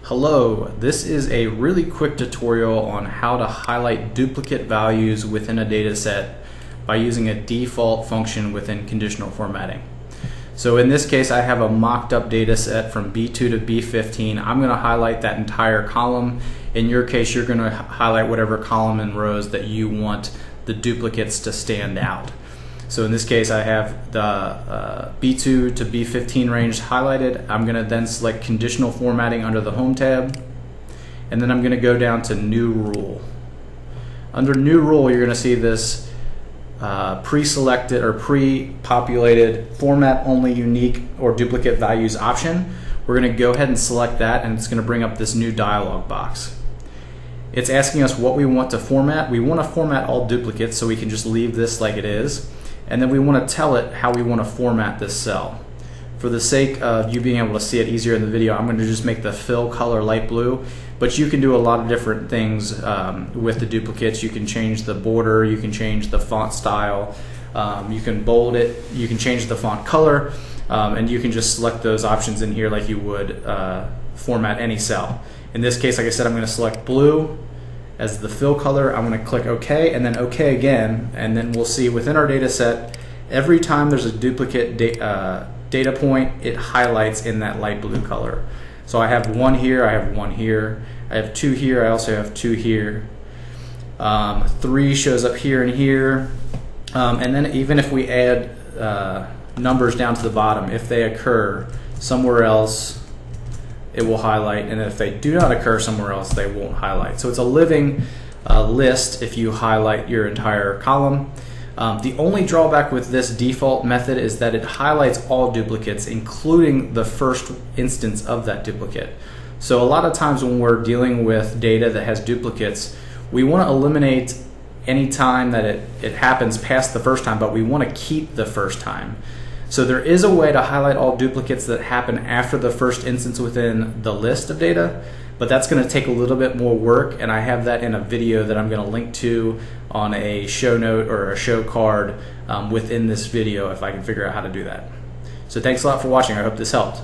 Hello, this is a really quick tutorial on how to highlight duplicate values within a data set by using a default function within conditional formatting. So in this case I have a mocked up data set from B2 to B15. I'm going to highlight that entire column. In your case you're going to highlight whatever column and rows that you want the duplicates to stand out. So in this case I have the B2 to B15 range highlighted. I'm going to then select conditional formatting under the home tab, and then I'm going to go down to new rule. Under new rule you're going to see this pre-selected or pre-populated format only unique or duplicate values option. We're going to go ahead and select that, and it's going to bring up this new dialog box. It's asking us what we want to format. We want to format all duplicates, so we can just leave this like it is. And then we want to tell it how we want to format this cell. For the sake of you being able to see it easier in the video, I'm going to just make the fill color light blue, but you can do a lot of different things with the duplicates. You can change the border, you can change the font style, you can bold it, you can change the font color, and you can just select those options in here like you would format any cell. In this case, like I said, I'm going to select blue as the fill color. I'm going to click OK and then OK again, and then we'll see within our data set every time there's a duplicate data point, it highlights in that light blue color. So I have one here, I have one here, I have two here, I also have two here. 3 shows up here and here, and then even if we add numbers down to the bottom, if they occur somewhere else it will highlight, and if they do not occur somewhere else they won't highlight. So it's a living list if you highlight your entire column. The only drawback with this default method is that it highlights all duplicates, including the first instance of that duplicate. So a lot of times when we're dealing with data that has duplicates, we want to eliminate any time that it happens past the first time, but we want to keep the first time. So there is a way to highlight all duplicates that happen after the first instance within the list of data, but that's going to take a little bit more work, and I have that in a video that I'm going to link to on a show note or a show card within this video if I can figure out how to do that. So thanks a lot for watching. I hope this helped.